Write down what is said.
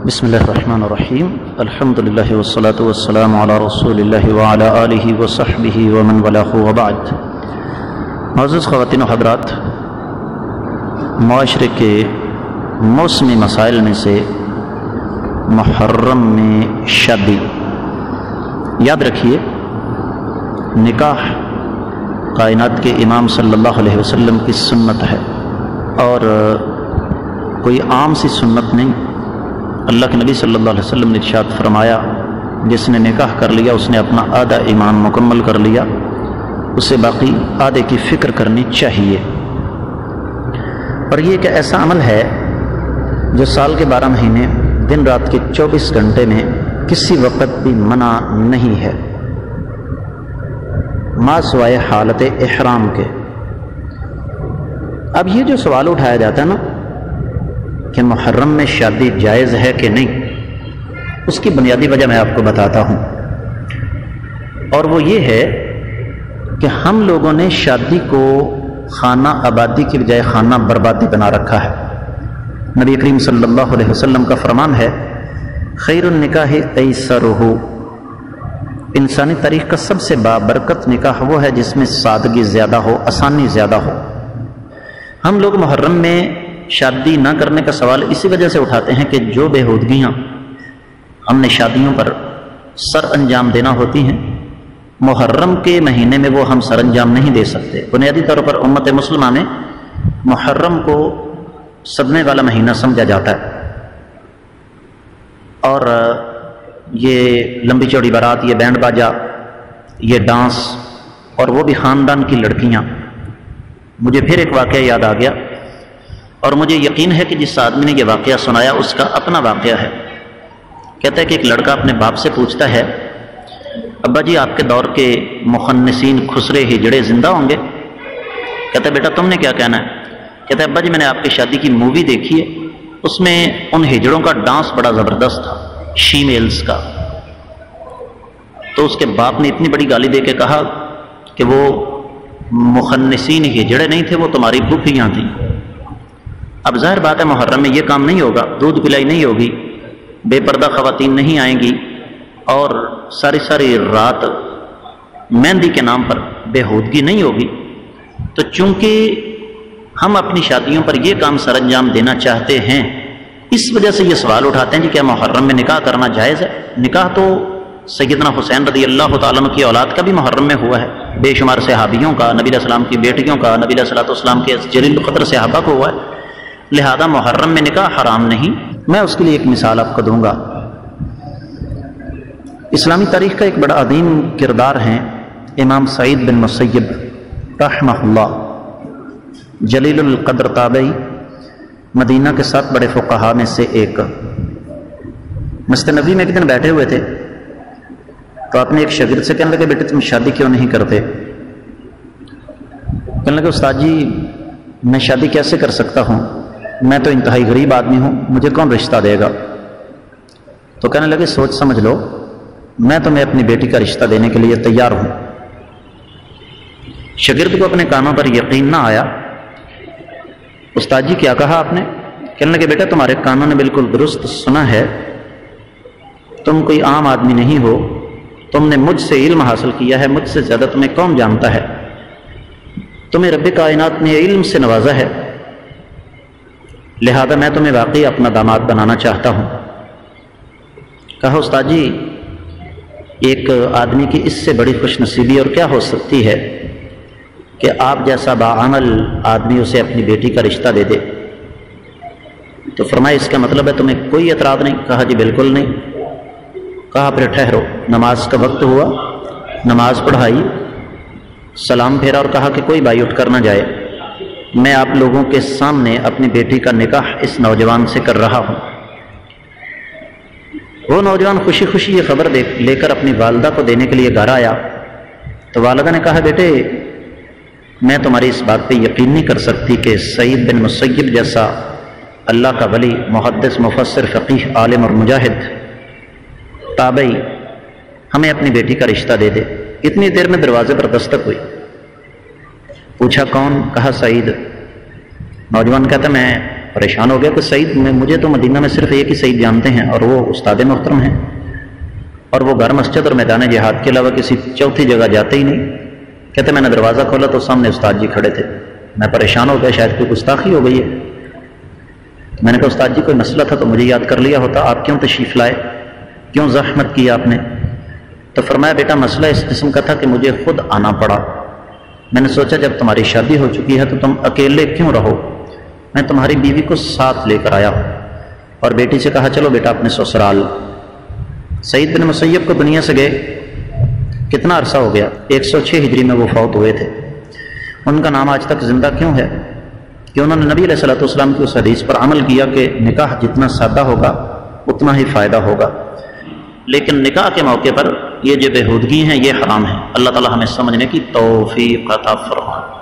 بسم اللہ الرحمن الرحیم الحمد للہ والصلاة والسلام علی رسول اللہ وعلی آلہ وصحبہ ومن والاه وبعد۔ معزز خواتین و حضرات، معاشرے کے موسمی مسائل میں سے محرم میں شادی، یاد رکھیے نکاح کائنات کے امام صلی اللہ علیہ وسلم کی سنت ہے اور کوئی عام سی سنت نہیں۔ اللہ کے نبی صلی اللہ علیہ وسلم نے ارشاد فرمایا، جس نے نکاح کر لیا اس نے اپنا آدھا ایمان مکمل کر لیا، اسے باقی آدھے کی فکر کرنی چاہیے۔ اور یہ ایک ایسا عمل ہے جو سال کے 12 مہینے دن رات کے 24 گھنٹے میں کسی وقت بھی منع نہیں ہے، ما سوائے حالت احرام کے۔ اب یہ جو سوال اٹھایا جاتا ہے نا کہ محرم میں شادی جائز ہے کہ نہیں، اس کی بنیادی وجہ میں آپ کو بتاتا ہوں، اور وہ یہ ہے کہ ہم لوگوں نے شادی کو خانہ آبادی کی بجائے خانہ بربادی بنا رکھا ہے۔ نبی کریم صلی اللہ علیہ وسلم کا فرمان ہے، خیر النکاح ایسرہ، انسانی تاریخ کا سب سے بابرکت نکاح وہ ہے جس میں سادگی زیادہ ہو، آسانی زیادہ ہو۔ ہم لوگ محرم میں شادی نہ کرنے کا سوال اسی وجہ سے اٹھاتے ہیں کہ جو بےہودگیاں ہم نے شادیوں پر سر انجام دینا ہوتی ہیں، محرم کے مہینے میں وہ ہم سر انجام نہیں دے سکتے۔ بنیادی طور پر امت مسلمہ میں محرم کو صدمے والا مہینہ سمجھا جاتا ہے، اور یہ لمبی چوڑی بارات، یہ بینڈ باجا، یہ ڈانس، اور وہ بھی خاندان کی لڑکیاں۔ مجھے پھر ایک واقعہ یاد آ گیا، اور مجھے یقین ہے کہ جس آدمی نے یہ واقعہ سنایا اس کا اپنا واقعہ ہے۔ کہتا ہے کہ ایک لڑکا اپنے باپ سے پوچھتا ہے، ابا جی آپ کے دور کے مخنثین خسرے ہجڑے زندہ ہوں گے؟ کہتا ہے بیٹا تم نے کیا کہنا ہے؟ کہتا ہے ابا جی میں نے آپ کی شادی کی مووی دیکھی ہے، اس میں ان ہجڑوں کا ڈانس بڑا زبردست تھا، شیمیلز کا۔ تو اس کے باپ نے اتنی بڑی گالی دے کے کہا کہ وہ مخنثین ہجڑے نہیں تھے، وہ تمہاری پھوپھیاں تھیں۔ اب ظاہر بات ہے محرم میں یہ کام نہیں ہوگا، دودھ پلائی نہیں ہوگی، بے پردہ خواتین نہیں آئیں گی، اور ساری رات مہندی کے نام پر بےہودگی نہیں ہوگی۔ تو چونکہ ہم اپنی شادیوں پر یہ کام سر انجام دینا چاہتے ہیں، اس وجہ سے یہ سوال اٹھاتے ہیں کہ کیا محرم میں نکاح کرنا جائز ہے؟ نکاح تو سیدنا حسین رضی اللہ تعالیٰ عنہ کی اولاد کا بھی محرم میں ہوا ہے، بے شمار صحابیوں کا، نبی علیہ السلام کی بیٹیوں کا، نبی علیہ السلام کے جلیل القدر صحابہ کو ہوا ہے۔ لہذا محرم میں نکاح حرام نہیں۔ میں اس کے لیے ایک مثال آپ کو دوں گا۔ اسلامی تاریخ کا ایک بڑا عظیم کردار ہیں امام سعید بن مسیب رحمہ اللہ، جلیل القدر تابعی، مدینہ کے 7 بڑے فقہاء میں سے ایک۔ مسجد نبوی میں ایک دن بیٹھے ہوئے تھے تو آپ نے ایک شاگرد سے کہنے لگے بیٹے تم شادی کیوں نہیں کرتے؟ کہنے لگے استاد جی میں شادی کیسے کر سکتا ہوں، میں تو انتہائی غریب آدمی ہوں، مجھے کون رشتہ دے گا؟ تو کہنے لگے سوچ سمجھ لو، میں تمہیں اپنی بیٹی کا رشتہ دینے کے لیے تیار ہوں۔ شاگرد کو اپنے کانوں پر یقین نہ آیا۔ استاد جی کیا کہا آپ نے؟ کہنے لگے بیٹا تمہارے کانوں نے بالکل درست سنا ہے، تم کوئی عام آدمی نہیں ہو، تم نے مجھ سے علم حاصل کیا ہے، مجھ سے زیادہ تمہیں کون جانتا ہے، تمہیں رب کائنات نے علم سے نوازا ہے، لہذا میں تمہیں واقعی اپنا داماد بنانا چاہتا ہوں۔ کہا استاد جی ایک آدمی کی اس سے بڑی خوش نصیبی اور کیا ہو سکتی ہے کہ آپ جیسا باعمل آدمی اسے اپنی بیٹی کا رشتہ دے دے؟ تو فرمایا اس کا مطلب ہے تمہیں کوئی اعتراض نہیں؟ کہا جی بالکل نہیں۔ کہا پھر ٹھہرو، نماز کا وقت ہوا، نماز پڑھائی، سلام پھیرا اور کہا کہ کوئی بھائی اٹھ کر نہ جائے، میں آپ لوگوں کے سامنے اپنی بیٹی کا نکاح اس نوجوان سے کر رہا ہوں۔ وہ نوجوان خوشی خوشی یہ خبر لے کر اپنی والدہ کو دینے کے لیے گھر آیا تو والدہ نے کہا بیٹے میں تمہاری اس بات پہ یقین نہیں کر سکتی کہ سعید بن مسیب جیسا اللہ کا ولی، محدث، مفسر، فقیہ، عالم اور مجاہد تابعی ہمیں اپنی بیٹی کا رشتہ دے دے۔ اتنی دیر میں دروازے پر دستک ہوئی، پوچھا کون؟ کہا سعید۔ نوجوان کہتا میں پریشان ہو گیا کہ سعید مجھے تو مدینہ میں صرف ایک ہی سعید جانتے ہیں اور وہ استاد محترم ہیں، اور وہ گھر مسجد اور میدان جہاد کے علاوہ کسی چوتھی جگہ جاتے ہی نہیں۔ کہتے میں نے دروازہ کھولا تو سامنے استاد جی کھڑے تھے، میں پریشان ہو گیا، شاید کوئی گستاخی ہو گئی ہے۔ میں نے کہا استاد جی کوئی مسئلہ تھا تو مجھے یاد کر لیا ہوتا، آپ کیوں تشریف لائے، کیوں زحمت کی آپ نے؟ تو فرمایا بیٹا مسئلہ اس قسم کا تھا کہ مجھے خود آنا پڑا، میں نے سوچا جب تمہاری شادی ہو چکی ہے تو تم اکیلے کیوں رہو، میں تمہاری بیوی کو ساتھ لے کر آیا ہوں، اور بیٹی سے کہا چلو بیٹا اپنے سسرال۔ سعید بن مسیب کو دنیا سے گئے کتنا عرصہ ہو گیا، 106 ہجری میں وہ فوت ہوئے تھے۔ ان کا نام آج تک زندہ کیوں ہے؟ کہ انہوں نے نبی علیہ الصلوۃ والسلام کی اس حدیث پر عمل کیا کہ نکاح جتنا سادہ ہوگا اتنا ہی فائدہ ہوگا، لیکن نکاح کے موقع پر یہ جو بےہودگی ہیں یہ حرام ہے۔ اللہ تعالی ہمیں سمجھنے کی توفیق عطا فرمائے۔